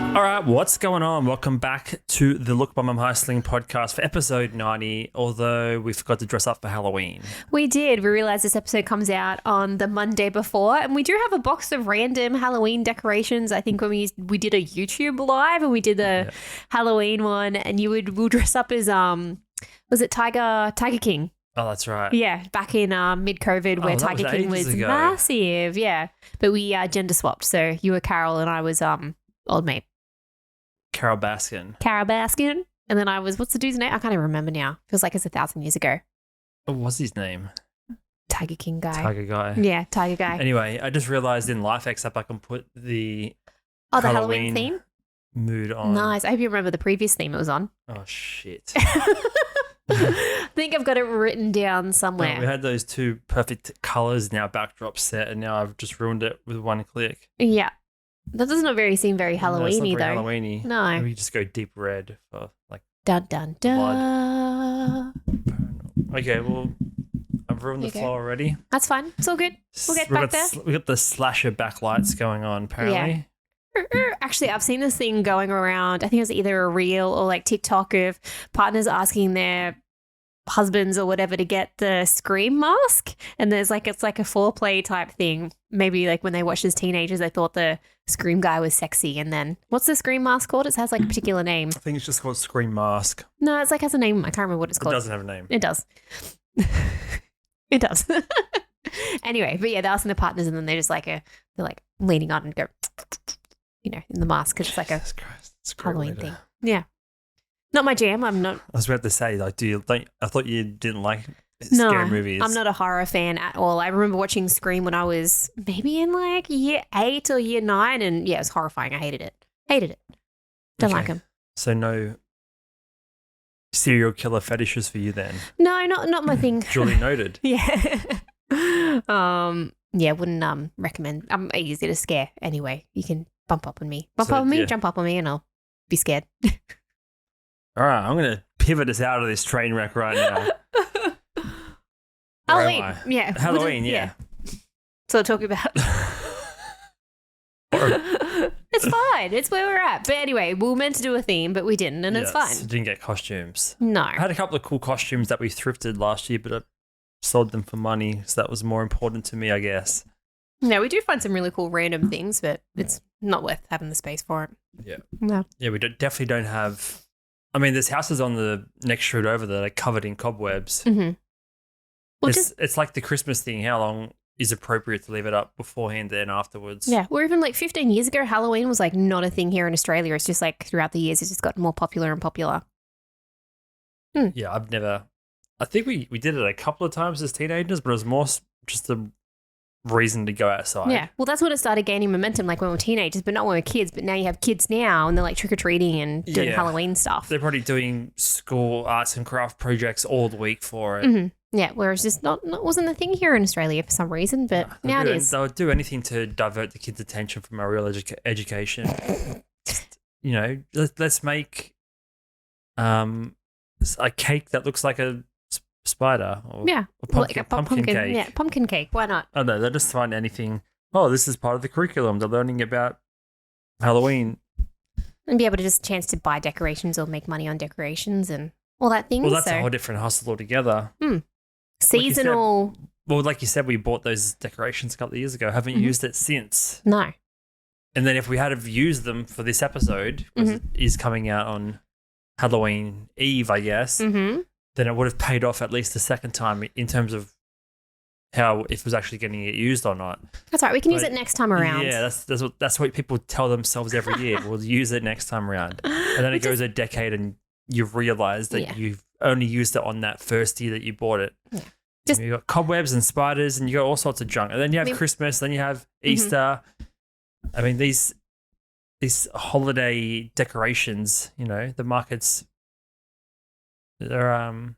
All right, what's going on? Welcome back to the Look by Mum Hustling podcast for episode 90, although we forgot to dress up for Halloween. We did. We realised this episode comes out on the Monday before, and we do have a box of random Halloween decorations. I think when we did a YouTube live and we did the Halloween one, and we'll dress up as was it Tiger King? Oh, that's right. Yeah, back in mid-COVID where Tiger King was massive. Yeah, but we gender swapped, so you were Carol and I was old mate. Carol Baskin. And then I was, what's the dude's name? I can't even remember now. Feels like it's 1,000 years ago. What was his name? Tiger King guy. Tiger guy. Yeah, Tiger guy. Anyway, I just realised in Life X app I can put the the Halloween theme? Mood on. Nice. I hope you remember the previous theme it was on. Oh, shit. I think I've got it written down somewhere. No, we had those two perfect colours in our backdrop set, and now I've just ruined it with one click. Yeah. That doesn't seem very Halloween-y, though. Halloween-y. No. Maybe just go deep red for like dun dun dun. Okay, well, I've ruined the flow already. That's fine. It's all good. We'll get back there. We got the slasher backlights going on, apparently. Yeah. Actually, I've seen this thing going around. I think it was either a reel or like TikTok of partners asking their husbands or whatever to get the Scream mask, and it's like a foreplay type thing. Maybe like when they watched as teenagers, they thought the Scream guy was sexy, and then what's the Scream mask called? It has like a particular name. I think it's just called Scream Mask. No, it's like has a name. I can't remember what it's called. It doesn't have a name. It does. It does. Anyway, but yeah, they're asking the partners, and then they're just like they're like leaning on and go, in the mask because it's like a Halloween thing. Yeah. Not my jam. I'm not. I was about to say, like, I thought you didn't like scary movies. I'm not a horror fan at all. I remember watching Scream when I was maybe in like year 8 or year 9, and yeah, it was horrifying. I hated it. Don't like them. So no serial killer fetishes for you then? No, not my thing. Duly noted. Yeah. Yeah, wouldn't recommend. I'm easy to scare anyway. You can jump up on me, and I'll be scared. All right, I'm going to pivot us out of this train wreck right now. Halloween. Yeah. Halloween, yeah. So I'll talk about. It's fine. It's where we're at. But anyway, we were meant to do a theme, but we didn't, and it's fine. Didn't get costumes. No. I had a couple of cool costumes that we thrifted last year, but I sold them for money, so that was more important to me, I guess. No, we do find some really cool random things, but it's not worth having the space for it. Yeah. No. Yeah, we definitely don't have... I mean, there's houses on the next street over that are covered in cobwebs. Mm-hmm. Well, it's like the Christmas thing. How long is appropriate to leave it up beforehand and afterwards? Yeah, or even like 15 years ago, Halloween was like not a thing here in Australia. It's just like throughout the years, it's just gotten more popular and popular. Yeah, I think we did it a couple of times as teenagers, but it was more just a reason to go outside. Yeah, well, that's when it started gaining momentum, like when we were teenagers, but not when we were kids. But now you have kids now, and they're like trick-or-treating and doing Halloween stuff. They're probably doing school arts and craft projects all the week for it. Mm-hmm. Yeah, whereas just not wasn't a thing here in Australia for some reason, but now it is. They'll do anything to divert the kids' attention from our real education. Let's make a cake that looks like a spider, or a pumpkin cake. Yeah, pumpkin cake. Why not? I don't know. They'll just find anything. Oh, this is part of the curriculum. They're learning about Halloween. And be able to just chance to buy decorations or make money on decorations and all that thing. Well, that's a whole different hustle altogether. Seasonal. Like you said, we bought those decorations a couple of years ago. Haven't used it since. No. And then if we had have used them for this episode, because it is coming out on Halloween Eve, I guess, then it would have paid off at least the second time in terms of how if it was actually getting it used or not. That's right. We can use it next time around. Yeah, that's what people tell themselves every year. We'll use it next time around. And then it goes a decade and you've realised that you've only used it on that first year that you bought it. Yeah. You've got cobwebs and spiders and you got all sorts of junk. And then you have Christmas, then you have Easter. I mean, these holiday decorations, the markets, they're a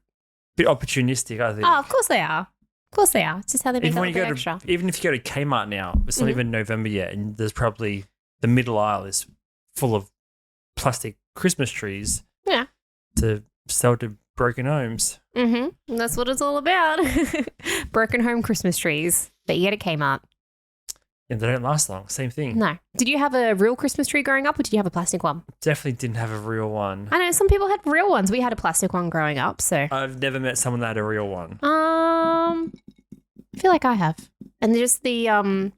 bit opportunistic, I think. Oh, of course they are. Of course they are. It's just how they make it extra. Even if you go to Kmart now, it's not even November yet, and there's probably the middle aisle is full of plastic Christmas trees to sell to broken homes. Mm-hmm. That's what it's all about. Broken home Christmas trees that you get at Kmart. And they don't last long. Same thing. No. Did you have a real Christmas tree growing up or did you have a plastic one? Definitely didn't have a real one. I know some people had real ones. We had a plastic one growing up, so. I've never met someone that had a real one. I feel like I have. And just because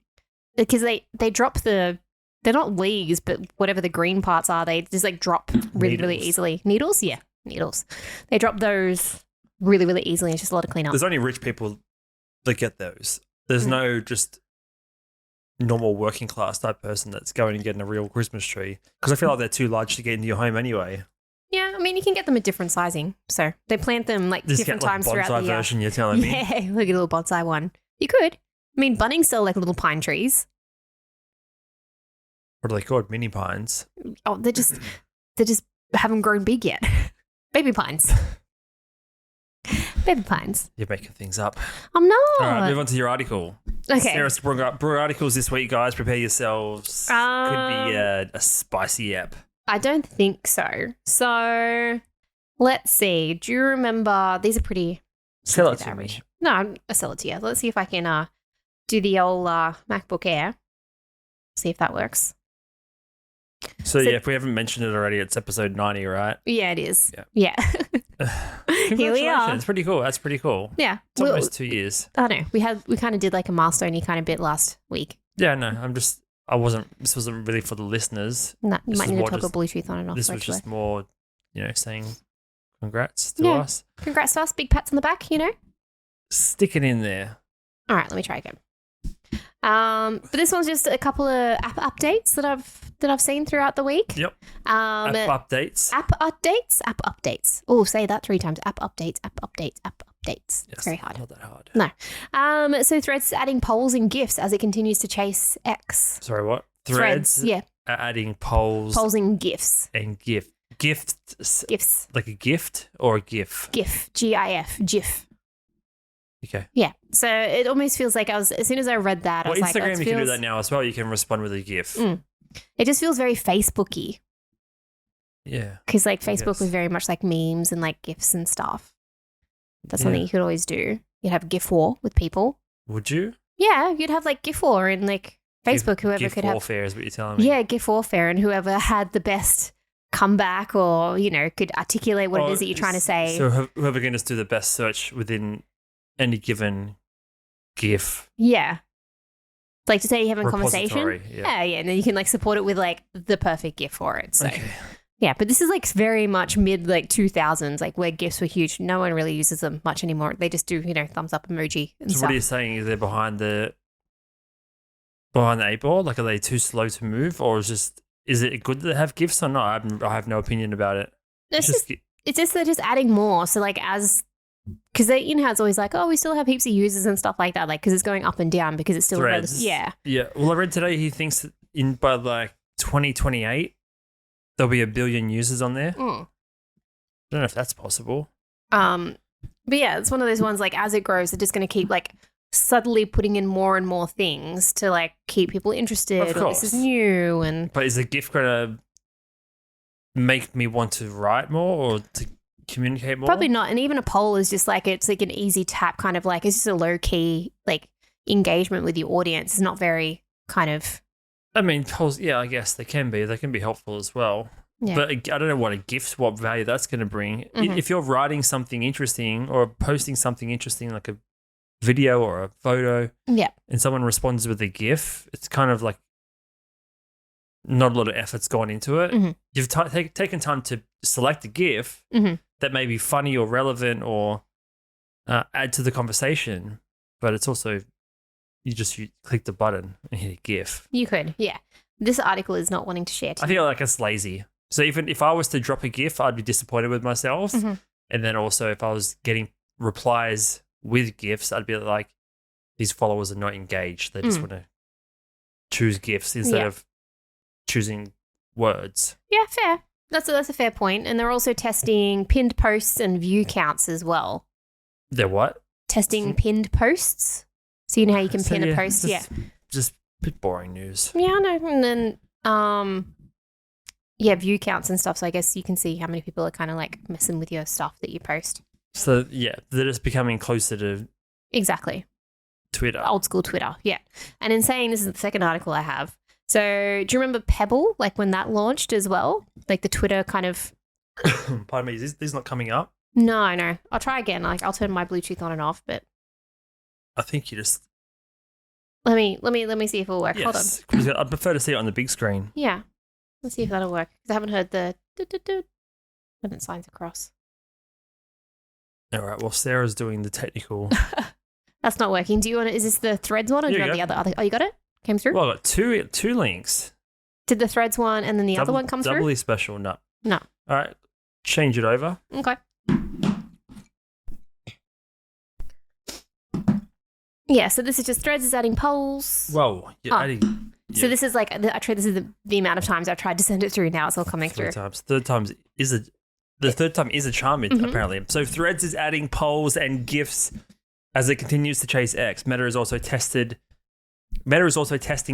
they drop they're not leaves, but whatever the green parts are, they just like drop really, really easily. Needles? Yeah, needles. They drop those really, really easily. It's just a lot of cleanup. There's only rich people that get those. There's no just normal working class type person that's going and getting a real Christmas tree because I feel like they're too large to get into your home anyway. Yeah, I mean, you can get them at different sizing. So they plant them like Just different get, times bonsai throughout the year. version, you're telling me? Yeah, look at a little bonsai one. You could. I mean, Bunnings sell like little pine trees. What are they called? Mini pines? Oh, they just haven't grown big yet. Baby pines. Baby pines. You're making things up. I'm not. All right, move on to your article. Okay. Sarah's brew articles this week, guys. Prepare yourselves. Could be a spicy app. I don't think so. So let's see. Do you remember? These are pretty. Sell it to me. No, I'll sell it to you. Let's see if I can do the old MacBook Air. See if that works. So yeah, if we haven't mentioned it already, it's episode 90, right? Yeah, it is. Yeah. Here we are. It's pretty cool. That's pretty cool. Yeah. It's almost 2 years. I know. We kind of did like a milestone-y kind of bit last week. Yeah, no, this wasn't really for the listeners. No, you might need to toggle just, Bluetooth on and off. This was just more, saying congrats to us. Congrats to us. Big pats on the back, Stick it in there. All right, let me try again. But this one's just a couple of app updates that I've seen throughout the week. Yep. App updates. Oh, say that 3 times. App updates. Yes, it's very hard. Not that hard. No. So Threads is adding polls and gifs as it continues to chase X. Sorry, what? Threads? Yeah. Are adding polls. Polls and gifs. And gifts. Gifs. Like a gift or a gif? GIF. GIF. GIF. Okay. Yeah. So it almost feels like as soon as I read that, I was Instagram, like, you can do that now as well. You can respond with a GIF. It just feels very Facebook-y. Yeah. Because like Facebook was very much like memes and like GIFs and stuff. That's something you could always do. You'd have GIF war with people. Would you? Yeah, you'd have like GIF war and like Facebook, whoever GIF could have. warfare is what you're telling me. Yeah, GIF warfare, and whoever had the best comeback or could articulate what it is that you're trying to say. So whoever can just do the best search within any given GIF. Yeah. Like to say you have a conversation. Yeah, and then you can like support it with like the perfect GIF for it. So okay. yeah, but this is like very much mid like 2000s, like where GIFs were huge. No one really uses them much anymore. They just do, thumbs up emoji and so stuff. what are you saying? Is they're behind the 8 ball? Like, are they too slow to move, or is it good that they have GIFs or not? I have no opinion about it. It's just they're just adding more. So like because how it's always like, oh, we still have heaps of users and stuff like that, like because it's going up and down because it's still Threads. Yeah. Well, I read today he thinks that by like 2028 there'll be 1 billion users on there. I don't know if that's possible. But yeah, it's one of those ones like as it grows, they're just going to keep like subtly putting in more and more things to like keep people interested. Of course. This is new, but is a GIF going to make me want to write more or to communicate more? Probably not. And even a poll is just like, it's like an easy tap kind of like, it's just a low key like engagement with your audience. It's not very kind of. I mean, polls, yeah, I guess they can be helpful as well. Yeah. But I don't know what value that's going to bring. Mm-hmm. If you're writing something interesting or posting something interesting, like a video or a photo, and someone responds with a GIF, it's kind of like not a lot of effort's gone into it. Mm-hmm. You've taken time to select a GIF that may be funny or relevant or add to the conversation, but it's also you click the button and hit a GIF. You could, yeah. This article is not wanting to share. I feel like it's lazy. So even if I was to drop a GIF, I'd be disappointed with myself. Mm-hmm. And then also if I was getting replies with GIFs, I'd be like, these followers are not engaged. They just want to choose GIFs instead of choosing words. Yeah, fair. That's a fair point. And they're also testing pinned posts and view counts as well. They're what? Testing pinned posts. So you know how you can pin a post? Just a bit boring news. Yeah, I know. And then, view counts and stuff. So I guess you can see how many people are kind of like messing with your stuff that you post. So, yeah, they're just becoming closer to... Exactly. Twitter. Old school Twitter, yeah. And in saying this is the second article I have. So do you remember Pebble, like when that launched as well? Like the Twitter kind of... Pardon me, is this not coming up? No. I'll try again. Like I'll turn my Bluetooth on and off, but... I think you just... Let me see if it'll work. Yes. Hold on. I'd prefer to see it on the big screen. Yeah. Let's see if that'll work. Because I haven't heard the... when it signs across. All right, well, Sarah's doing the technical... That's not working. Do you want to... Is this the Threads one or do you want the other... Oh, you got it? Came through? Well, I got two links. Did the Threads one and then the other one come through? Doubly special, no. No. All right, change it over. Okay. Yeah, so this is just Threads is adding polls. Whoa, you're adding... Yeah. So this is like... this is the amount of times I've tried to send it through. Now it's all coming through. Third time is a charm, apparently. So Threads is adding polls and gifs as it continues to chase X. Meta is also testing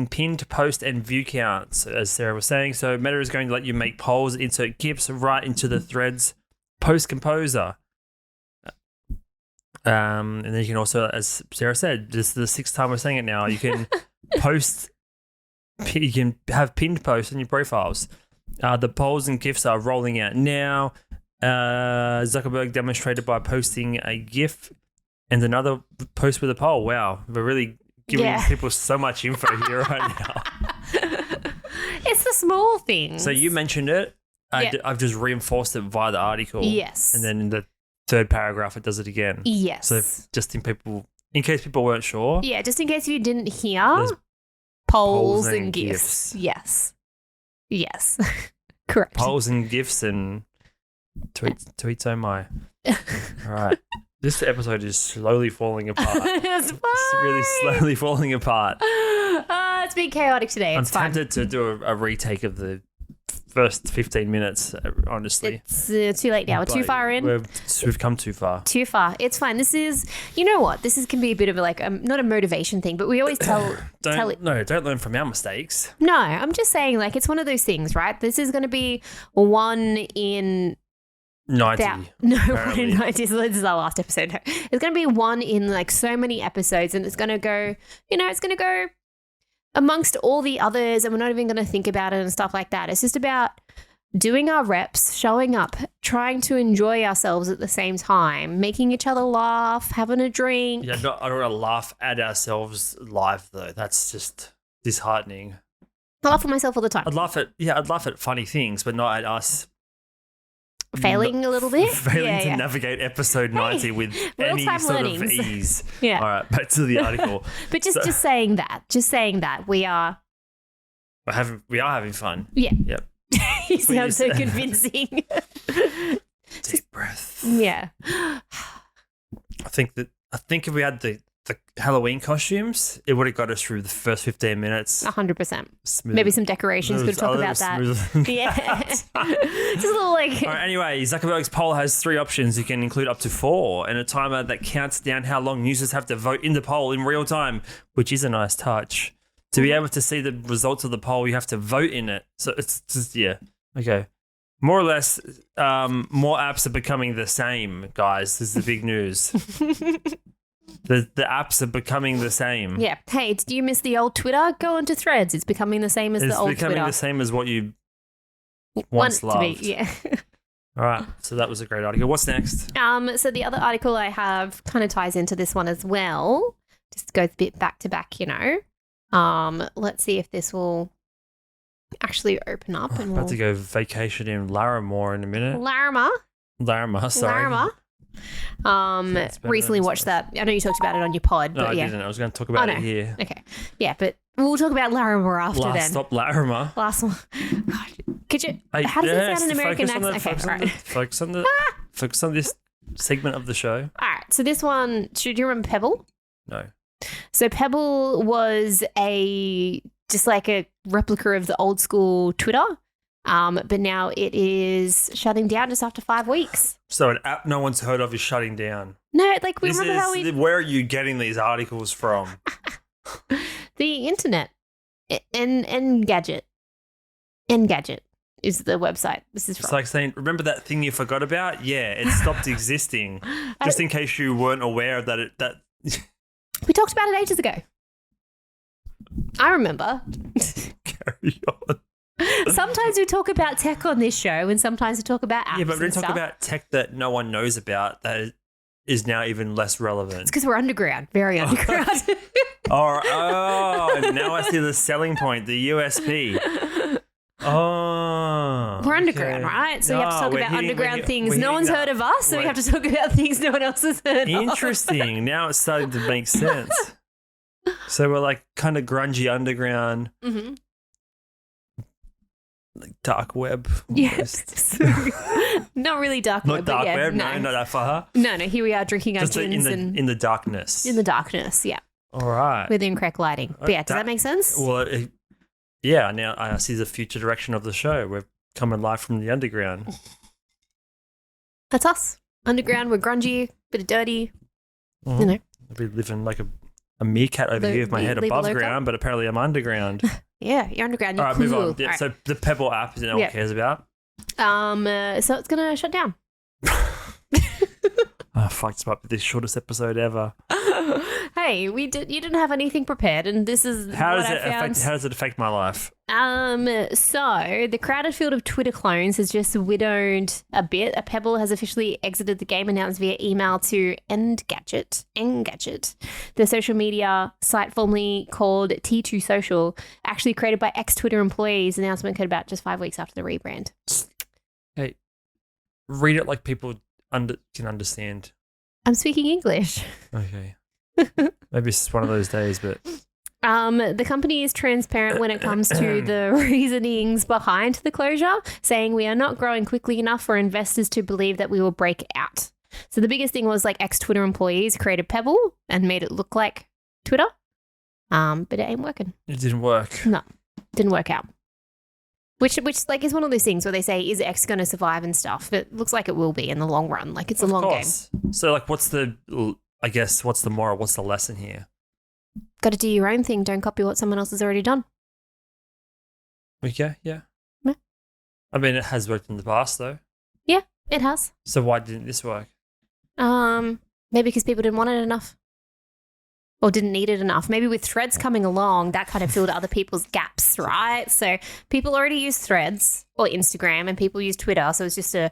pinned post and view counts, as Sarah was saying. So Meta is going to let you make polls, insert gifs right into the Threads post composer. And then you can also, as Sarah said, this is the sixth time we're saying it now, you can you can have pinned posts on your profiles. The polls and gifs are rolling out now. Zuckerberg demonstrated by posting a GIF and another post with a poll. Wow, we're really giving people so much info here right now. It's the small things. So you mentioned it. I've just reinforced it via the article. Yes. And then in the third paragraph, it does it again. Yes. So just in case people weren't sure. Yeah, just in case you didn't hear, polls and gifs. Yes. Correct. Polls and gifs and tweets oh my. All right. This episode is slowly falling apart. It's really slowly falling apart. It's been chaotic today. I'm It's fine. tempted to do a retake of the first 15 minutes, honestly. It's too late now. We're too far in. We've come too far. Too far. It's fine. This is, you know what? This can be a bit of not a motivation thing, but we always don't learn from our mistakes. No, I'm just saying, like, it's one of those things, right? This is going to be one in 90. No, 90. So this is our last episode. It's going to be one in like so many episodes, and it's going to go, it's going to go amongst all the others, and we're not even going to think about it and stuff like that. It's just about doing our reps, showing up, trying to enjoy ourselves at the same time, making each other laugh, having a drink. Yeah, I don't want to laugh at ourselves live though. That's just disheartening. I laugh at myself all the time. I'd laugh at funny things, but not at us failing a little bit. Failing to navigate episode 90 with any sort of ease. Yeah. All right, back to the article. But just saying that, we are having fun. Yeah. Yep. You sound so convincing. Deep breath. Yeah. I think if we had the Halloween costumes, it would have got us through the first 15 minutes. 100%. Maybe some decorations. Could talk about that. Yeah. Just a little like... All right, anyway, Zuckerberg's poll has 3 options. You can include up to 4 and a timer that counts down how long users have to vote in the poll in real time, which is a nice touch. To be able to see the results of the poll, you have to vote in it. So it's just, okay. More or less, more apps are becoming the same, guys. This is the big news. The apps are becoming the same. Yeah. Hey, did you miss the old Twitter? Go onto Threads. It's becoming the same as the old Twitter. It's becoming the same as what you once loved. To be, yeah. All right. So that was a great article. What's next? So the other article I have kind of ties into this one as well. Just goes a bit back to back, Let's see if this will actually open up. And about to go vacation in Larrimah in a minute. Larrimah, sorry. Recently watched that. I know you talked about it on your pod, but I didn't. I was going to talk about it here. Okay. Yeah, but we'll talk about Larrimah after then. Last stop Larrimah. Last one. Could you... How does it sound in American accent? Focus on this segment of the show. All right. So this one, do you remember Pebble? No. So Pebble was just like a replica of the old school Twitter. But now it is shutting down just after 5 weeks. So an app no one's heard of is shutting down. No, like where are you getting these articles from? The internet. Engadget. Engadget is the website this is from. It's like saying, remember that thing you forgot about? Yeah, it stopped existing. Just in case you weren't aware of that. We talked about it ages ago. I remember. Carry on. Sometimes we talk about tech on this show and sometimes we talk about apps. Yeah, but we don't and talk about tech that no one knows about that is now even less relevant. It's because we're underground. Very underground. Now I see the selling point, the USP. Oh. We're underground, right? So we have to talk about underground things no one's heard of us, so we have to talk about things no one else has heard of. Interesting. Now it's starting to make sense. So we're like kind of grungy underground. Mm-hmm. Like dark web. Yes. Not really dark web. Not dark web, no, not that far. No, here we are drinking our Just gins in the darkness. In the darkness, yeah. All right. With incorrect lighting. But yeah, does that make sense? Well, yeah, now I see the future direction of the show. We're coming live from the underground. That's us. Underground, we're grungy, bit of dirty. Mm-hmm. You know. We live in like a meerkat over here with my head above ground, but apparently I'm underground. Yeah, you're underground. You're all right, cool. move on. Yeah, so the Pebble app is no one cares about. So it's gonna shut down. Oh fuck! This might be the shordest episode ever. Hey, you didn't have anything prepared, and this is how does it affect my life? So the crowded field of Twitter clones has just widowed a bit. A Pebble has officially exited the game, announced via email to Engadget, the social media site formerly called T2 Social, actually created by ex-Twitter employees. The announcement came about just 5 weeks after the rebrand. Hey, read it like people can understand. I'm speaking English. Okay. Maybe it's one of those days, but the company is transparent when it comes to the reasonings behind the closure, saying we are not growing quickly enough for investors to believe that we will break out. So the biggest thing was like ex-Twitter employees created Pebble and made it look like Twitter, but it ain't working. It didn't work. No, didn't work out. Which like is one of those things where they say, is X going to survive and stuff? It looks like it will be in the long run. Like it's a long game. So like what's the moral? What's the lesson here? Got to do your own thing. Don't copy what someone else has already done. Okay, yeah. I mean, it has worked in the past though. Yeah, it has. So why didn't this work? Maybe because people didn't want it enough. Or didn't need it enough. Maybe with Threads coming along, that kind of filled other people's gaps, right? So people already use Threads or Instagram and people use Twitter. So it's just an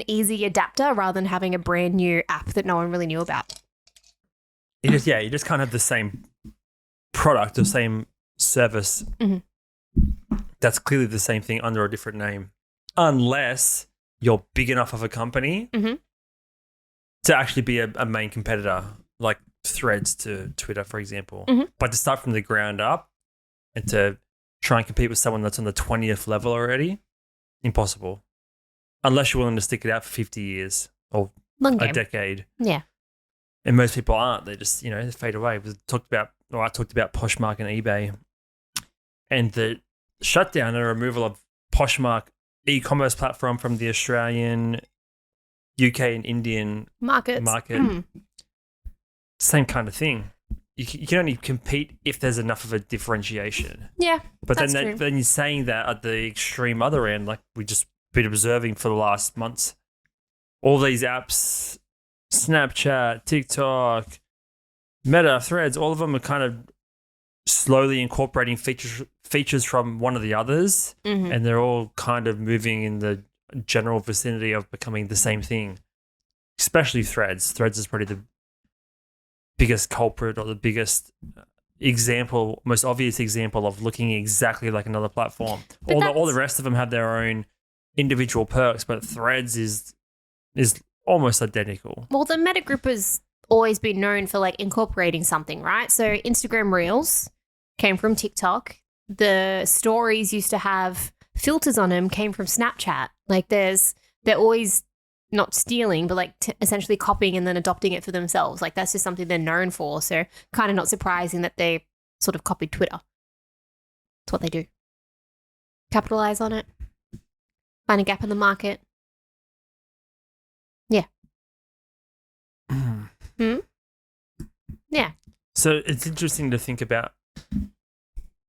easy adapter rather than having a brand new app that no one really knew about. You just can't have the same product or same service. Mm-hmm. That's clearly the same thing under a different name. Unless you're big enough of a company to actually be a main competitor, like Threads to Twitter, for example. Mm-hmm. But to start from the ground up and to try and compete with someone that's on the 20th level already, impossible. Unless you're willing to stick it out for 50 years or a decade. Yeah. And most people aren't. They just, they fade away. I talked about Poshmark and eBay and the shutdown and removal of Poshmark e-commerce platform from the Australian, UK and Indian market. Same kind of thing. You can only compete if there's enough of a differentiation. Yeah, but then you're saying that at the extreme other end, like we just been observing for the last months, all these apps, Snapchat, TikTok, Meta, Threads, all of them are kind of slowly incorporating features from one of the others, and they're all kind of moving in the general vicinity of becoming the same thing. Especially Threads. Threads is probably the biggest culprit or the biggest example, most obvious example of looking exactly like another platform. All the rest of them have their own individual perks, but Threads is almost identical. Well, the Meta group has always been known for like incorporating something, right? So Instagram Reels came from TikTok. The stories used to have filters on them came from Snapchat. Like they're always not stealing, but like essentially copying and then adopting it for themselves. Like that's just something they're known for. So kind of not surprising that they sort of copied Twitter. That's what they do. Capitalize on it. Find a gap in the market. Yeah. Yeah. So it's interesting to think about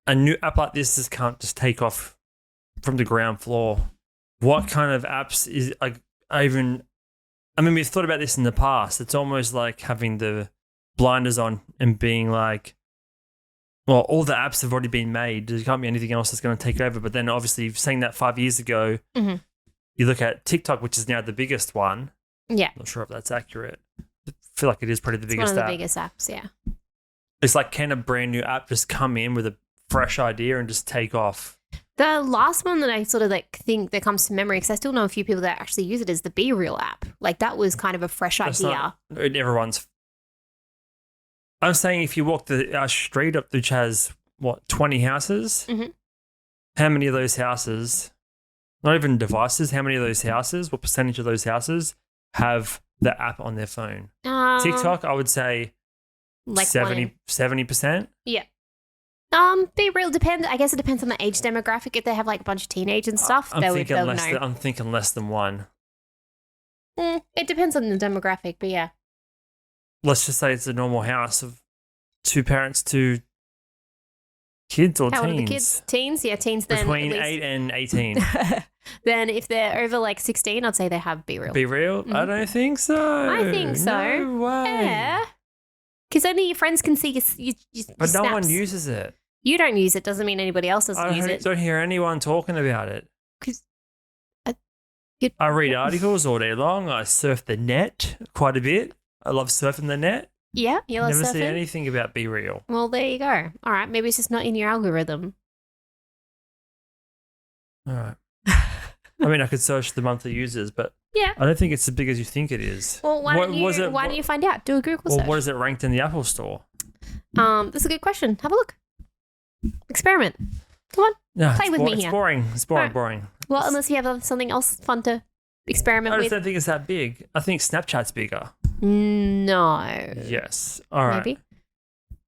a new app like this just can't just take off from the ground floor. What kind of apps is we've thought about this in the past. It's almost like having the blinders on and being like, well, all the apps have already been made. There can't be anything else that's going to take over. But then obviously saying that 5 years ago, you look at TikTok, which is now the biggest one. Yeah. Not sure if that's accurate. I feel like it is probably the biggest one of app. the biggest apps, yeah. It's like, can a brand new app just come in with a fresh idea and just take off? The last one that I sort of like think that comes to memory, because I still know a few people that actually use it, is the Be Real app. Like that was kind of a fresh idea. I'm saying if you walk the street up, which has, 20 houses? How many of those houses, not even devices, how many of those houses, what percentage of those houses have the app on their phone? TikTok, I would say like 70%. Yeah. Be Real depends. I guess it depends on the age demographic. If they have like a bunch of teenage and stuff, they'll know. I'm thinking less than one. It depends on the demographic, but yeah. Let's just say it's a normal house of 2 parents, 2 kids or teens. How old are the kids? Teens? Yeah, teens then. Between 8 and 18. Then if they're over like 16, I'd say they have Be Real. Be Real? I don't think so. I think so. No way. Yeah. Because only your friends can see your But snaps. no one uses it. You don't use it, doesn't mean anybody else doesn't use it. I don't hear anyone talking about it. Because I read articles all day long. I surf the net quite a bit. I love surfing the net. Yeah, you love Never surfing? see anything about Be Real. Well, there you go. All right, maybe it's just not in your algorithm. All right. I mean, I could search the monthly users, but yeah, I don't think it's as big as you think it is. Well, why don't you find out? Do a Google search. Well, what is it ranked in the Apple Store? That's a good question. Have a look. Experiment. Come on. No, play with me here. It's boring. It's boring. Right. Boring. Well, unless you have something else fun to experiment I with. just don't think it's that big. I think Snapchat's bigger. No. Yes. All right. Maybe.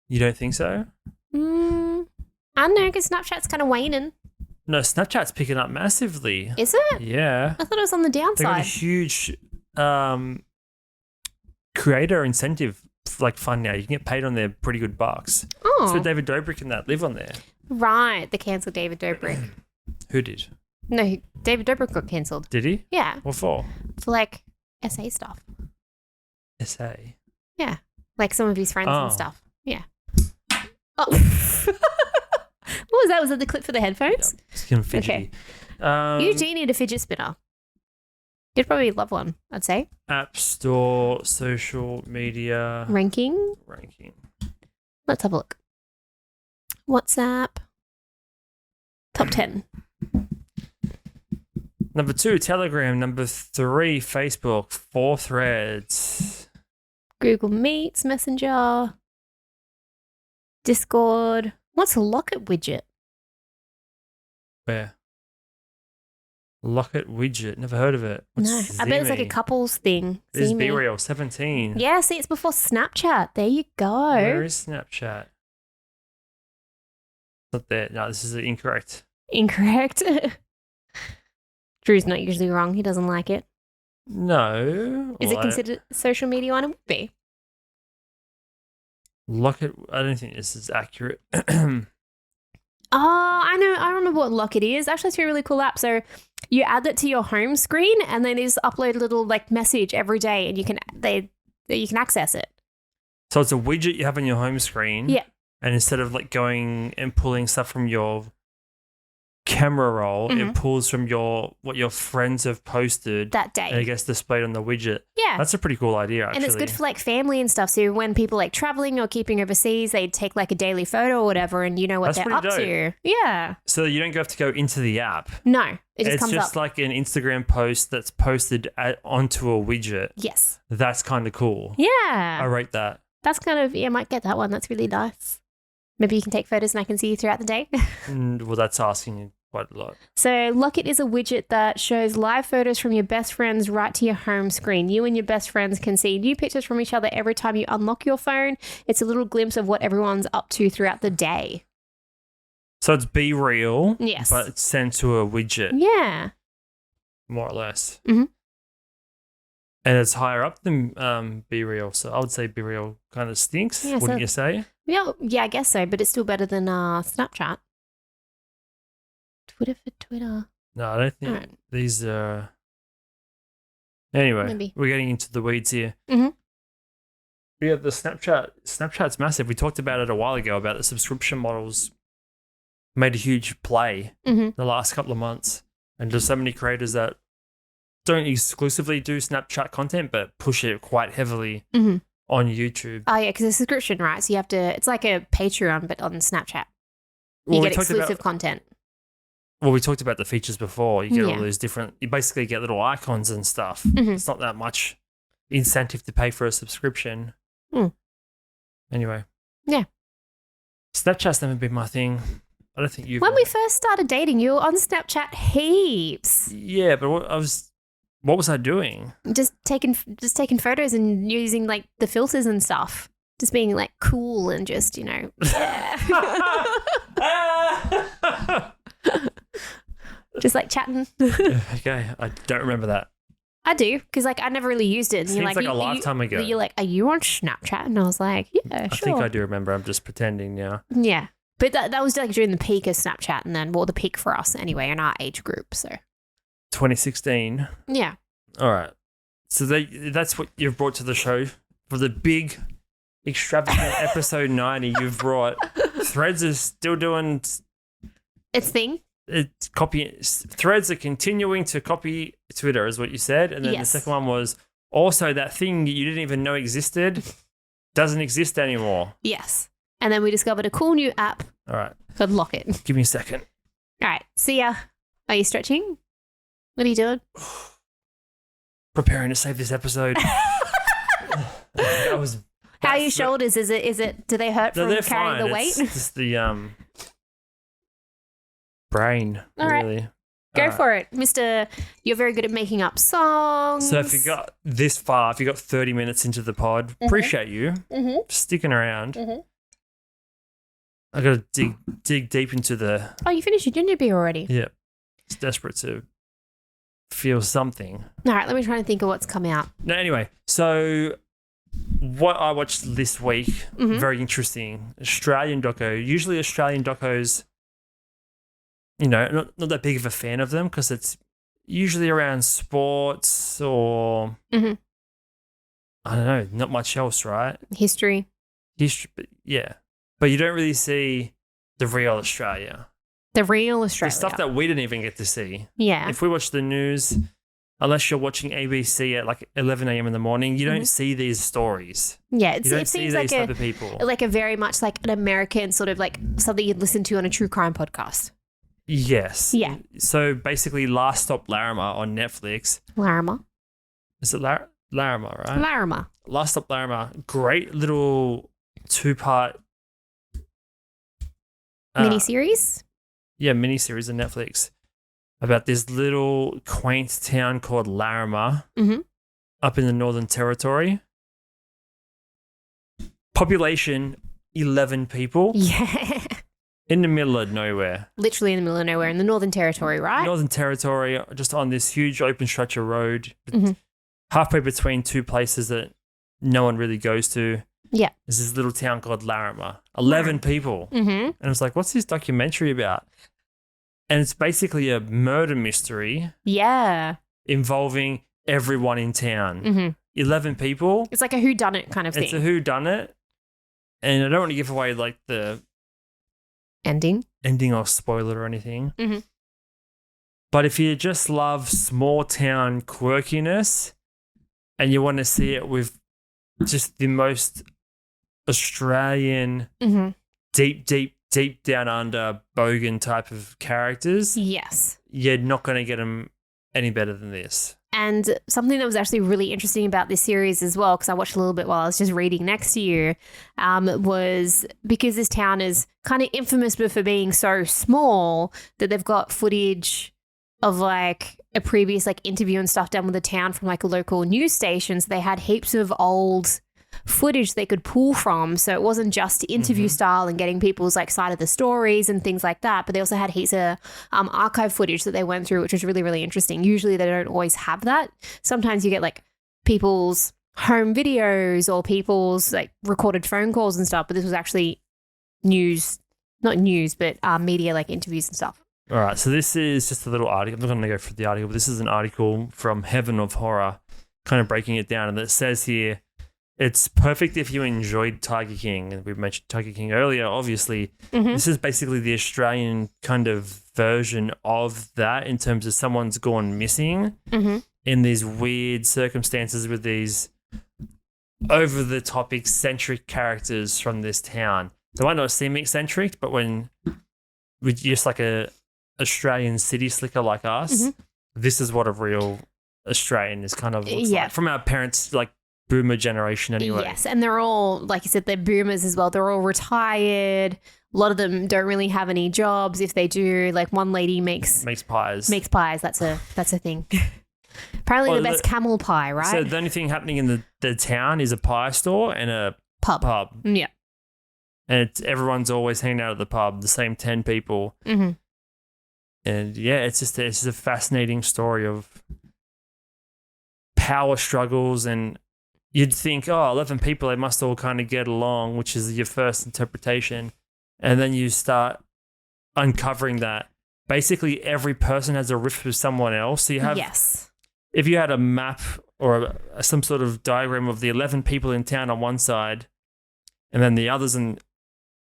You don't think so? I don't know, because Snapchat's kind of waning. No, Snapchat's picking up massively. Is it? Yeah. I thought it was on the They got a downside. huge creator incentive fund now. You can get paid on there pretty good bucks. Oh. So David Dobrik and that live on there. Right. They cancelled David Dobrik. Who did? No, David Dobrik got cancelled. Did he? Yeah. What for? For like SA stuff. SA. Yeah. Like some of his friends Oh. and stuff. Yeah. Oh. What was that? Was that the clip for the headphones? Yep. It's getting fidgety. You do need a fidget spinner. You'd probably love one, I'd say. App Store, social media. Ranking. Let's have a look. WhatsApp. Top 10. Number 2, Telegram. Number 3, Facebook. 4, Threads. Google Meets, Messenger. Discord. What's a Locket widget? Where? Locket widget. Never heard of it. What's No, I bet it's like a Zeme? couples thing. It is Zeme. Be Real. 17. Yeah, see, it's before Snapchat. There you go. Where is Snapchat? Not there. No, this is incorrect. Incorrect. Drew's not usually wrong. He doesn't like it. No. Is it considered a social media one? It would be. Locket. I don't think this is accurate. Oh, I know. I remember what Locket is. Actually, it's a really cool app. So you add it to your home screen, and then they just upload a little like message every day, and you can access it. So it's a widget you have on your home screen. Yeah. And instead of like going and pulling stuff from your camera roll, it pulls from what your friends have posted That day. and it gets displayed on the widget. Yeah. That's a pretty cool idea, actually. And it's good for like family and stuff. So when people like traveling or keeping overseas, they take like a daily photo or whatever, and you know what That's they're up pretty to. Yeah. So you don't have to go into the app. No, it just comes up. It's just like an Instagram post that's posted onto a widget. Yes. That's kind of cool. Yeah. I rate that. That's kind of, I might get that one. That's really nice. Maybe you can take photos and I can see you throughout the day. Well, that's asking you quite a lot. So Locket is a widget that shows live photos from your best friends right to your home screen. You and your best friends can see new pictures from each other every time you unlock your phone. It's a little glimpse of what everyone's up to throughout the day. So it's Be Real, Yes. but it's sent to a widget, Yeah. more or less. Mhm. And it's higher up than Be Real. So I would say Be Real kind of stinks, Yeah, wouldn't so- you say? Yeah, I guess so, but it's still better than Snapchat. Twitter for Twitter. No, I don't think Alright. these are... Anyway, Maybe. we're getting into the weeds here. Mhm. Yeah, the Snapchat's massive. We talked about it a while ago about the subscription models made a huge play the last couple of months. And there's so many creators that don't exclusively do Snapchat content, but push it quite heavily on YouTube. Oh, yeah, because it's a subscription, right? So you have to, it's like a Patreon, but on Snapchat. You get exclusive content. Well, we talked about the features before. You get all those different, you basically get little icons and stuff. It's not that much incentive to pay for a subscription. Anyway. Yeah. Snapchat's never been my thing. I don't think you've. When we first started dating, you were on Snapchat heaps. Yeah, but what was I doing? Just taking photos and using like the filters and stuff. Just being like cool and just, yeah. Just like chatting. Okay, I don't remember that. I do, because like I never really used it. And Seems like a lifetime ago. You're like, are you on Snapchat? And I was like, yeah, sure. I think I do remember. I'm just pretending now. Yeah. But that was like during the peak of Snapchat, and then, well, the peak for us anyway in our age group. So 2016. Yeah. All right. So that's what you've brought to the show for the big extravagant episode 90. You've brought Threads is still doing its thing. Threads are continuing to copy Twitter, is what you said, and then the second one was also that thing you didn't even know existed doesn't exist anymore. Yes. And then we discovered a cool new app. All right. Called Lock It. Give me a second. All right. See ya. Are you stretching? What are you doing? Preparing to save this episode. How are your shoulders? Is it? Do they hurt from carrying the weight? It's just the brain. All right. Really. Go for it, Mr. You're very good at making up songs. So if you got this far, if you got 30 minutes into the pod, appreciate you sticking around. I got to dig deep into the. Oh, you finished your ginger beer already? Yeah. It's desperate to feel something. All right, let me try and think of what's come out. No, anyway, so what I watched this week, very interesting. Australian doco. Usually Australian docos, not that big of a fan of them because it's usually around sports or I don't know, not much else, right? History, but yeah. But you don't really see the real Australia. The real Australia. The stuff that we didn't even get to see. Yeah. If we watch the news, unless you're watching ABC at like 11 a.m. in the morning, you don't see these stories. Yeah. You don't see these type of people. Like a very much like an American sort of like something you'd listen to on a true crime podcast. Yes. Yeah. So basically Last Stop Larrimah on Netflix. Larrimah. Is it Larrimah, right? Larrimah. Last Stop Larrimah. Great little 2-part miniseries? Yeah, miniseries on Netflix about this little quaint town called Larrimah up in the Northern Territory. Population 11 people. Yeah. In the middle of nowhere. Literally in the middle of nowhere in the Northern Territory, right? Northern Territory, just on this huge open stretch of road, halfway between two places that no one really goes to. Yeah. There's this little town called Larrimah. 11 people. And I was like, what's this documentary about? And it's basically a murder mystery. Yeah. Involving everyone in town. 11 people. It's like a whodunit kind of thing. It's a whodunit. And I don't want to give away like the ending or spoil it or anything. But if you just love small town quirkiness and you want to see it with just the most Australian, deep down under bogan type of characters. Yes. You're not going to get them any better than this. And something that was actually really interesting about this series as well, because I watched a little bit while I was just reading next to you, was because this town is kind of infamous for being so small that they've got footage of like a previous like interview and stuff done with the town from like a local news station. So they had heaps of old footage they could pull from, so it wasn't just interview style and getting people's like side of the stories and things like that, but they also had heaps of archive footage that they went through, which was really, really interesting. Usually they don't always have that. Sometimes you get like people's home videos or people's like recorded phone calls and stuff, but this was actually not news, but media like interviews and stuff. All right, so this is just a little article. I'm not going to go through the article, but this is an article from Heaven of Horror, kind of breaking it down, and it says here, It's perfect if you enjoyed Tiger King. And we mentioned Tiger King earlier, obviously. This is basically the Australian kind of version of that in terms of someone's gone missing in these weird circumstances with these over-the-top eccentric characters from this town. They might not seem eccentric, but when we're just like a Australian city slicker like us, this is what a real Australian is kind of looks like. From our parents, like, boomer generation anyway. Yes, and they're all, like you said, they're boomers as well. They're all retired. A lot of them don't really have any jobs. If they do, like one lady makes pies. Makes pies. That's a thing. Apparently the best camel pie, right? So the only thing happening in the town is a pie store and a pub. Yeah. And everyone's always hanging out at the pub, the same 10 people. And yeah, it's just a fascinating story of power struggles, and you'd think, 11 people, they must all kind of get along, which is your first interpretation. And then you start uncovering that basically every person has a rift with someone else. So you have, if you had a map or some sort of diagram of the 11 people in town on one side and then the others on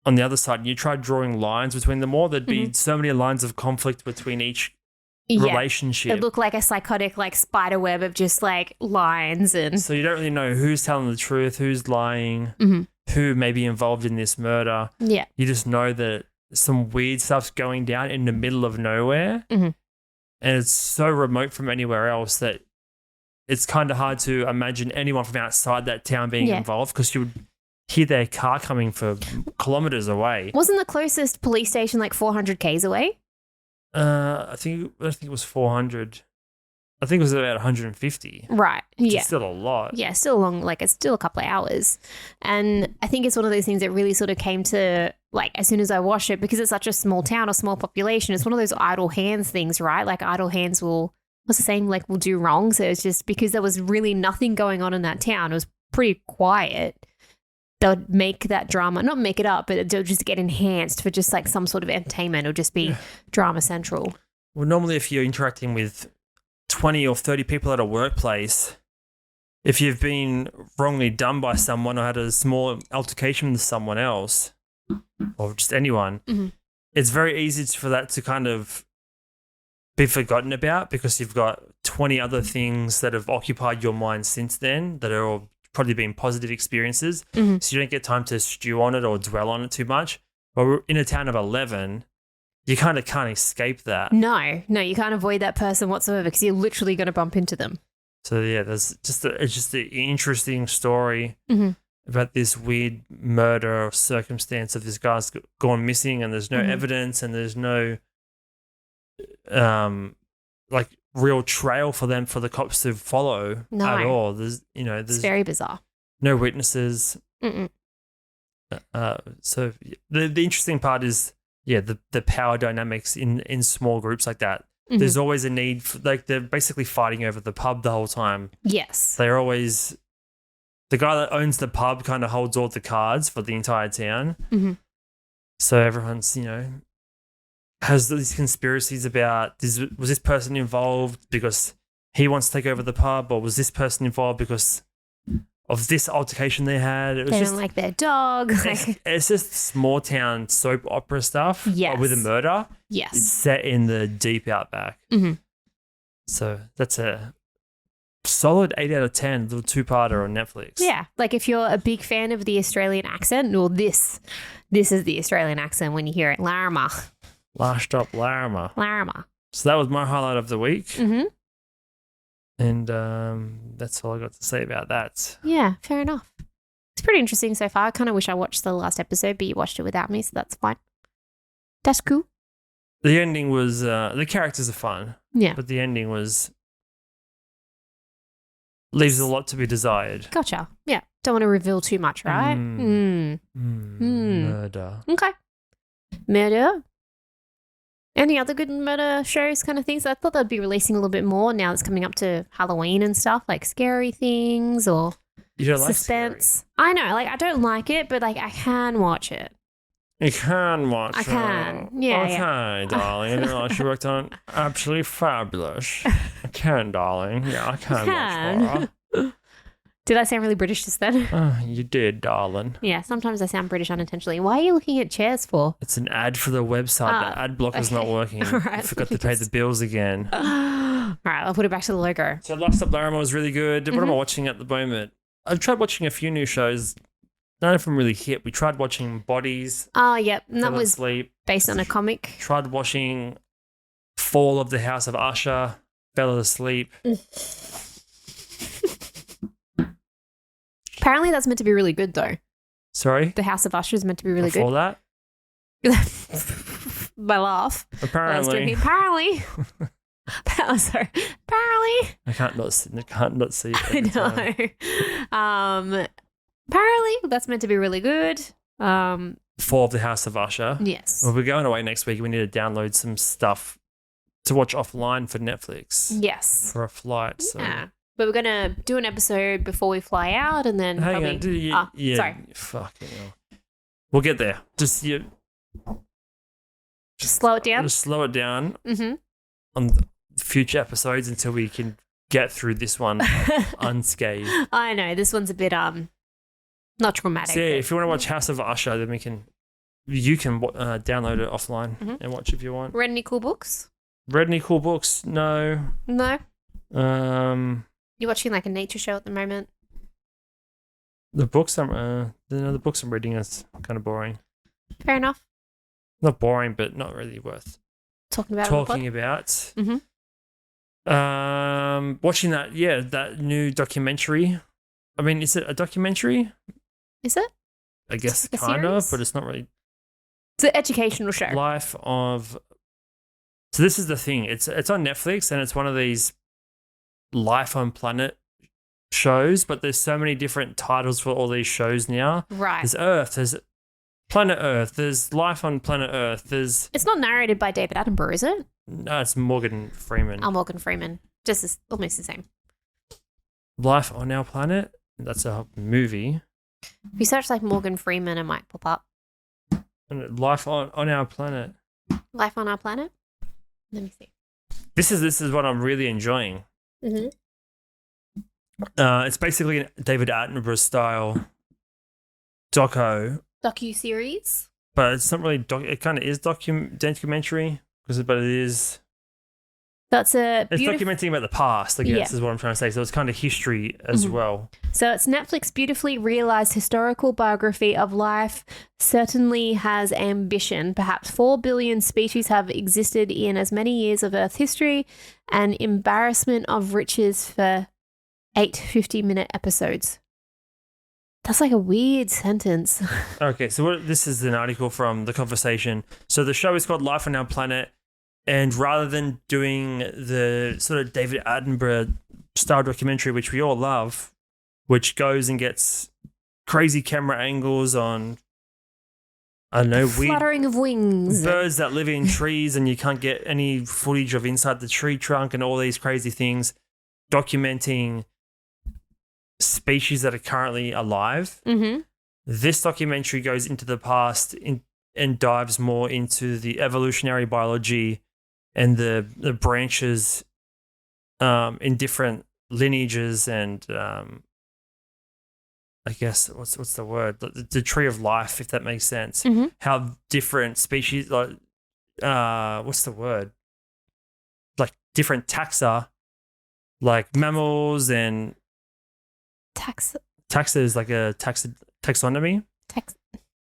the other side, and you tried drawing lines between them all, there'd be so many lines of conflict between each relationship. It looked like a psychotic, like, spider web of just like lines, and so you don't really know who's telling the truth, who's lying, who may be involved in this murder. Yeah, you just know that some weird stuff's going down in the middle of nowhere, and it's so remote from anywhere else that it's kind of hard to imagine anyone from outside that town being involved, because you would hear their car coming for kilometers away. Wasn't the closest police station like 400 k's away? I think it was 400. I think it was about 150. Right. Which is still a lot. Yeah, still long. Like, it's still a couple of hours. And I think it's one of those things that really sort of came to, like, as soon as I watched it, because it's such a small town or small population, it's one of those idle hands things, right? Like, idle hands will do wrong. So it's just because there was really nothing going on in that town. It was pretty quiet. They would make that drama, not make it up, but it would just get enhanced for just like some sort of entertainment. It would just be drama central. Well, normally if you're interacting with 20 or 30 people at a workplace, if you've been wrongly done by someone or had a small altercation with someone else or just anyone, it's very easy for that to kind of be forgotten about, because you've got 20 other things that have occupied your mind since then that are all probably been positive experiences, so you don't get time to stew on it or dwell on it too much. But we're in a town of 11, you kind of can't escape that. No, you can't avoid that person whatsoever, because you're literally going to bump into them. So yeah, it's just an interesting story about this weird murder or circumstance of this guy's gone missing, and there's no evidence, and there's no like real trail for the cops to follow at all. There's it's very bizarre. No witnesses. So the interesting part is the power dynamics in small groups like that. There's always a need for, like, they're basically fighting over the pub the whole time. Yes, they're always, the guy that owns the pub kind of holds all the cards for the entire town. So everyone's has these conspiracies about was this person involved because he wants to take over the pub, or was this person involved because of this altercation they had? It was they just don't like their dog. It's just small town soap opera stuff with a murder. Yes. It's set in the deep outback. So that's a solid 8 out of 10, little two-parter on Netflix. Yeah, like if you're a big fan of the Australian accent, well, this is the Australian accent when you hear it. Larrimah. Last stop, Larrimah. So that was my highlight of the week. And that's all I got to say about that. Yeah, fair enough. It's pretty interesting so far. I kind of wish I watched the last episode, but you watched it without me, so that's fine. That's cool. The ending was, the characters are fun. Yeah. But the ending leaves a lot to be desired. Gotcha. Yeah. Don't want to reveal too much, right? Murder. Okay. Murder. Any other good murder shows kind of things? I thought they'd be releasing a little bit more now it's coming up to Halloween and stuff, like scary things or you don't suspense. Like I know, like I don't like it, but like I can watch it. You can watch it. I can. Yeah. Okay, darling. I didn't realize you worked on absolutely fabulous. I can, darling. Yeah, I can watch horror. Did I sound really British just then? Oh, you did, darling. Yeah, sometimes I sound British unintentionally. Why are you looking at chairs for? It's an ad for the website. The ad blocker's not working. All right, I forgot to pay the bills again. All right, I'll put it back to the logo. So Last Up Larrimah was really good. What am I watching at the moment? I've tried watching a few new shows. None of them really hit. We tried watching Bodies. Oh, yep. And that Fell was asleep. based on a comic. Tried watching Fall of the House of Usher. Fell asleep. Apparently that's meant to be really good, though. Sorry? The House of Usher is meant to be really Before that? good. My laugh. Apparently. Apparently. Sorry. Apparently. I can't not see it. I know. Apparently that's meant to be really good. Fall of the House of Usher. Yes. Well, we're going away next week. We need to download some stuff to watch offline for Netflix. Yes. For a flight. So. Yeah. But we're going to do an episode before we fly out and then Hang probably... on. Yeah. Sorry. Fucking hell. We'll get there. Just slow it down. Just slow it down Mm-hmm. on the future episodes until we can get through this one unscathed. I know. This one's a bit not traumatic. So yeah, if you want to watch House of Usher, then you can download it offline and watch if you want. Read any cool books? Read any cool books? No. No. You're watching like a nature show at the moment? The books I'm reading is kind of boring. Fair enough. Not boring, but not really worth Talking about. Mm-hmm. Watching that new documentary. I mean, is it a documentary? Is it? I guess like kind of, series? but it's not really. It's an educational show. Life of. So this is the thing. It's on Netflix and it's one of these Life on Planet shows, but there's so many different titles for all these shows now. Right. There's Earth, there's Planet Earth, there's Life on Planet Earth, there's... It's not narrated by David Attenborough, is it? No, it's Morgan Freeman. Morgan Freeman. Almost the same. Life on Our Planet? That's a movie. If you search like Morgan Freeman, it might pop up. And Life on Our Planet. Life on Our Planet? Let me see. This is what I'm really enjoying. Mm-hmm. It's basically a David Attenborough style Docu-series? but it's not really it kind of is documentary but it is. It's documenting about the past, I guess, is what I'm trying to say. So it's kind of history as well. So it's Netflix beautifully realised historical biography of life. Certainly has ambition. Perhaps 4 billion species have existed in as many years of Earth history. An embarrassment of riches for 8 50-minute episodes. That's like a weird sentence. Okay, so this is an article from The Conversation. So the show is called Life on Our Planet. And rather than doing the sort of David Attenborough style documentary, which we all love, which goes and gets crazy camera angles on, I don't know, fluttering of wings, birds that live in trees and you can't get any footage of inside the tree trunk and all these crazy things, documenting species that are currently alive. Mm-hmm. This documentary goes into the past and dives more into the evolutionary biology and the branches in different lineages and I guess what's the word, the tree of life, if that makes sense. Mm-hmm. How different species, like what's the word, like different taxa, like mammals and taxa is like a taxonomy.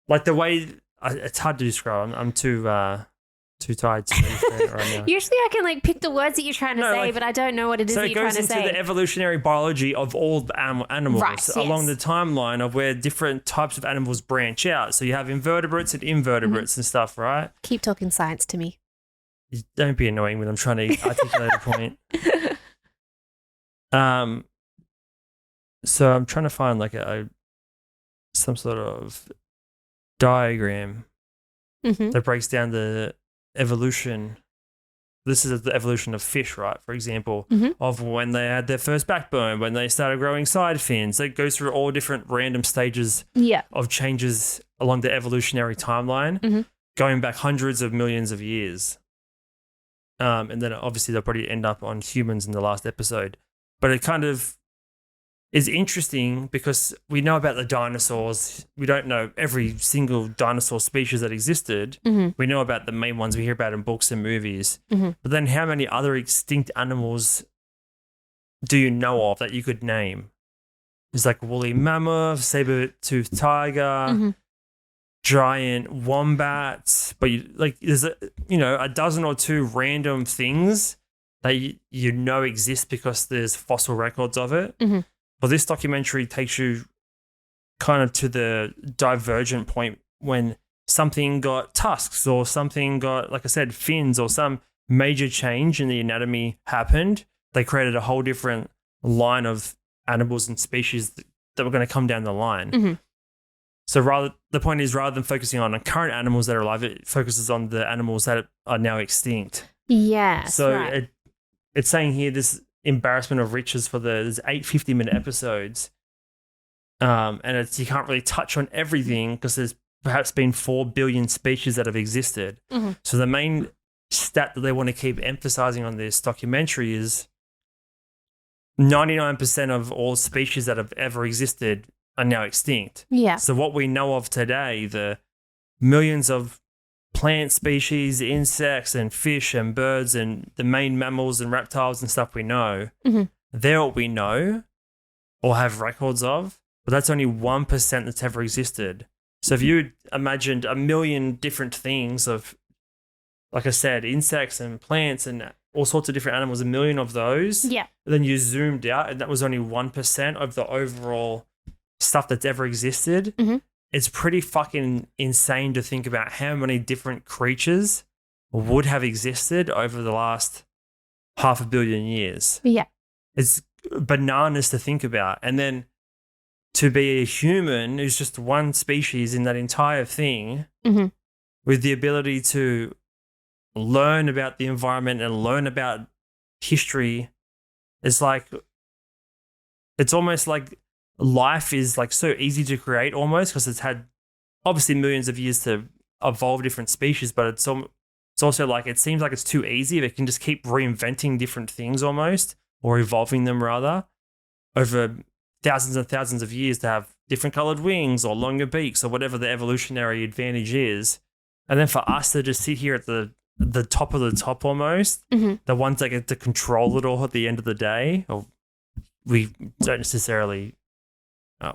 Like the way it's hard to describe. I'm too tired to understand it right now. Usually I can like pick the words that you're trying to say, but I don't know what it is that you're trying to say. So it goes into the evolutionary biology of all the animals, right, along the timeline of where different types of animals branch out. So you have invertebrates and invertebrates and stuff, right? Keep talking science to me. Don't be annoying when I'm trying to articulate a point. So I'm trying to find like some sort of diagram that breaks down the evolution. This is the evolution of fish, right? For example, of when they had their first backbone, when they started growing side fins. It goes through all different random stages of changes along the evolutionary timeline, going back hundreds of millions of years. And then obviously they'll probably end up on humans in the last episode. But it kind of is interesting because we know about the dinosaurs. We don't know every single dinosaur species that existed. We know about the main ones we hear about in books and movies. But then how many other extinct animals do you know of that you could name? There's like woolly mammoth, saber-toothed tiger, giant wombats, but there's a dozen or two random things that you know exist because there's fossil records of it. Well, this documentary takes you kind of to the divergent point when something got tusks or something got, like I said, fins, or some major change in the anatomy happened. They created a whole different line of animals and species that were going to come down the line. So the point is, rather than focusing on the current animals that are alive, it focuses on the animals that are now extinct. Yes. So right. it's saying here this embarrassment of riches for there's 8 50-minute episodes, and you can't really touch on everything because there's perhaps been 4 billion species that have existed. So the main stat that they want to keep emphasizing on this documentary is 99% of all species that have ever existed are now extinct. Yeah. So what we know of today, the millions of plant species, insects and fish and birds and the main mammals and reptiles and stuff we know, they're what we know or have records of, but that's only 1% that's ever existed. So if you imagined a million different things of, like I said, insects and plants and all sorts of different animals, a million of those, then you zoomed out and that was only 1% of the overall stuff that's ever existed. It's pretty fucking insane to think about how many different creatures would have existed over the last 500 million years. Yeah. It's bananas to think about. And then to be a human who's just one species in that entire thing with the ability to learn about the environment and learn about history, it's almost like life is like so easy to create almost because it's had obviously millions of years to evolve different species, but it's also like it seems like it's too easy. They can just keep reinventing different things almost, or evolving them rather, over thousands and thousands of years to have different colored wings or longer beaks or whatever the evolutionary advantage is. And then for us to just sit here at the top of the top almost, the ones that get to control it all at the end of the day, or we don't necessarily...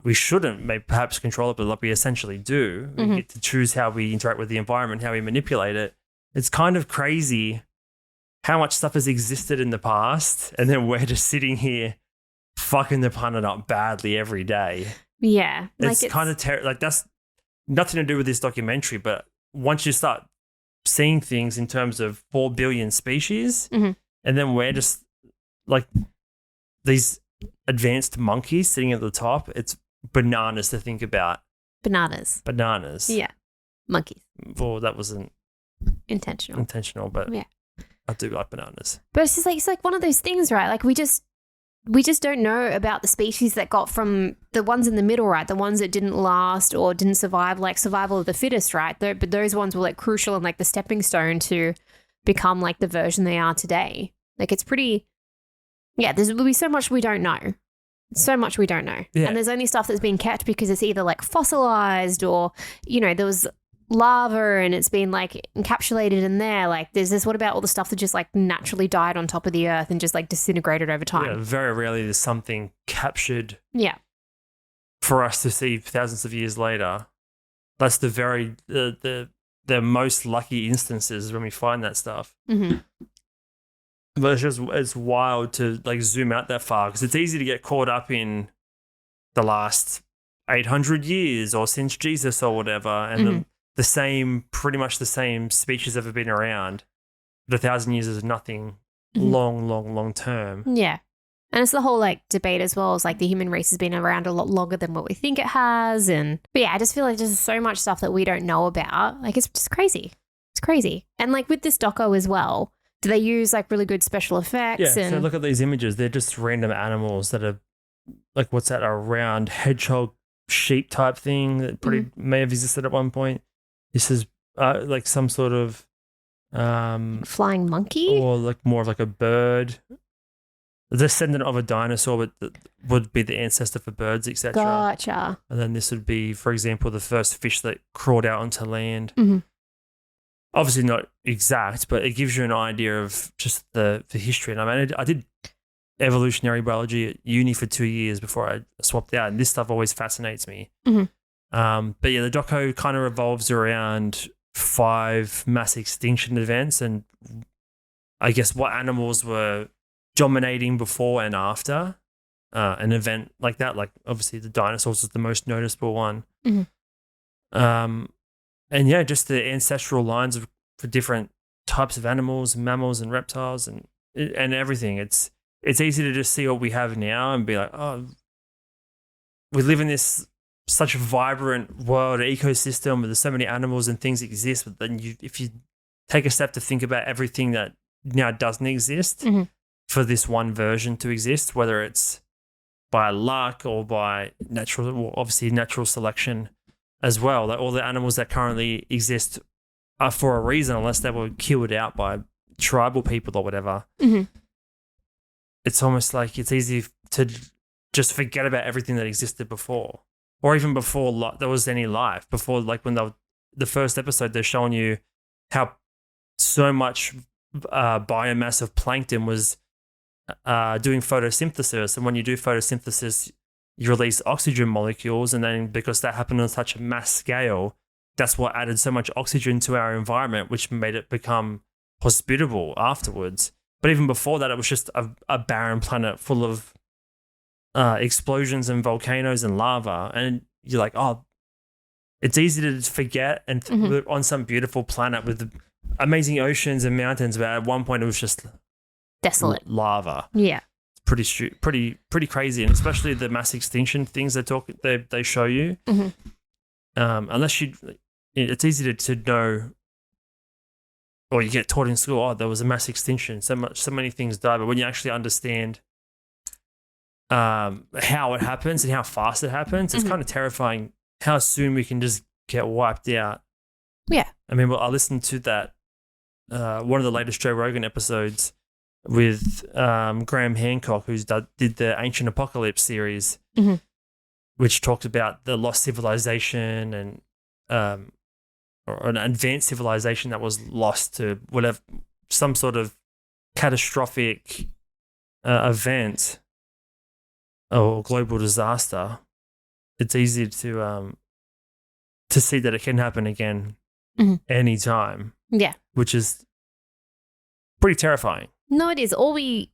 we shouldn't maybe perhaps control it, but like we essentially do. We get to choose how we interact with the environment, how we manipulate it. It's kind of crazy how much stuff has existed in the past, and then we're just sitting here fucking the planet up badly every day. Yeah. It's kind of like that's nothing to do with this documentary, but once you start seeing things in terms of 4 billion species, and then we're just like these advanced monkeys sitting at the top, it's bananas to think about. Bananas. Yeah. Monkeys. Well, that wasn't intentional, but yeah, I do like bananas. But it's like one of those things, right? Like we just don't know about the species that got from the ones in the middle, right? The ones that didn't last or didn't survive, like survival of the fittest, right? But those ones were like crucial and like the stepping stone to become like the version they are today. Like it's pretty... Yeah, there will be so much we don't know. So much we don't know. Yeah. And there's only stuff that's been kept because it's either like fossilized or, there was lava and it's been like encapsulated in there. Like there's this, what about all the stuff that just like naturally died on top of the earth and just like disintegrated over time? Yeah, very rarely there's something captured for us to see thousands of years later. That's the most lucky instances when we find that stuff. But it's wild to like zoom out that far because it's easy to get caught up in the last 800 years or since Jesus or whatever, and pretty much the same species have been around. But 1,000 years is nothing long term. Yeah. And it's the whole like debate as well as like the human race has been around a lot longer than what we think it has. But yeah, I just feel like there's so much stuff that we don't know about. Like it's just crazy. It's crazy. And like with this doco as well, do they use like really good special effects? Yeah, so look at these images. They're just random animals that are like, what's that, a round hedgehog sheep type thing that probably may have existed at one point. This is like some sort of... flying monkey? Or like more of like a bird. the descendant of a dinosaur would be the ancestor for birds, etc. Gotcha. And then this would be, for example, the first fish that crawled out onto land. Mm-hmm. Obviously not exact, but it gives you an idea of just the history. And I mean, I did evolutionary biology at uni for 2 years before I swapped out, and this stuff always fascinates me. Mm-hmm. But yeah, the doco kind of revolves around 5 mass extinction events, and I guess what animals were dominating before and after an event like that. Like obviously the dinosaurs is the most noticeable one. Mm-hmm. And yeah, just the ancestral lines for different types of animals, mammals, and reptiles, and everything. It's easy to just see what we have now and be like, oh, we live in this such a vibrant world, ecosystem where there's so many animals and things exist. But then if you take a step to think about everything that now doesn't exist mm-hmm. for this one version to exist, whether it's by luck or by obviously natural selection as well, that all the animals that currently exist are for a reason, unless they were killed out by tribal people or whatever. Mm-hmm. It's almost like it's easy to just forget about everything that existed before, or even before there was any life. Before, like when the first episode, they're showing you how so much biomass of plankton was doing photosynthesis, and when you do photosynthesis, you release oxygen molecules, and then because that happened on such a mass scale, that's what added so much oxygen to our environment, which made it become hospitable afterwards. But even before that, it was just a barren planet full of explosions and volcanoes and lava. And you're like, oh, it's easy to forget and mm-hmm. on some beautiful planet with amazing oceans and mountains, but at one point it was just desolate lava. Yeah. Pretty crazy, and especially the mass extinction things they show you. Mm-hmm. Unless it's easy to know, or you get taught in school, oh, there was a mass extinction, so many things died. But when you actually understand how it happens and how fast it happens, it's mm-hmm. kind of terrifying how soon we can just get wiped out. Yeah. I mean, I listened to that one of the latest Joe Rogan episodes with Graham Hancock, did the Ancient Apocalypse series, mm-hmm. which talked about the lost civilization and or an advanced civilization that was lost to whatever, some sort of catastrophic event or global disaster. It's easy to see that it can happen again mm-hmm. anytime. Yeah. Which is pretty terrifying. No, it is. You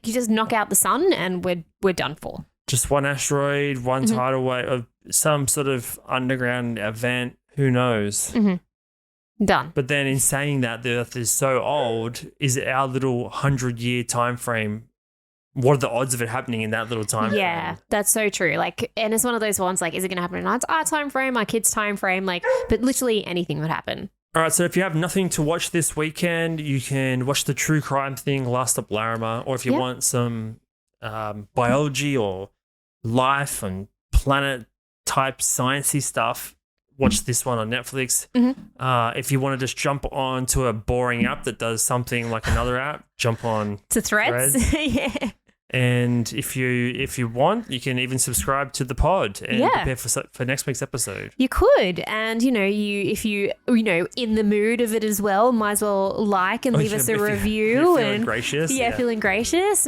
just knock out the sun and we're done for. Just one asteroid, one mm-hmm. tidal wave, of some sort of underground event. Who knows? Mm-hmm. Done. But then in saying that the Earth is so old, is our little 100-year time frame, what are the odds of it happening in that little time frame? That's so true. And it's one of those ones, is it going to happen in our time frame, our kids' time frame? But literally anything would happen. All right, so if you have nothing to watch this weekend, you can watch the true crime thing, Last Up Larrimah, or if you want some biology or life and planet-type sciencey stuff, watch this one on Netflix. Mm-hmm. If you want to just jump on to a boring app that does something like another app, jump on to Threads. Yeah. And if you want, you can even subscribe to the pod and prepare for next week's episode. You could, and if you in the mood of it as well, might as well like and leave us a review. You're feeling gracious. Feeling gracious.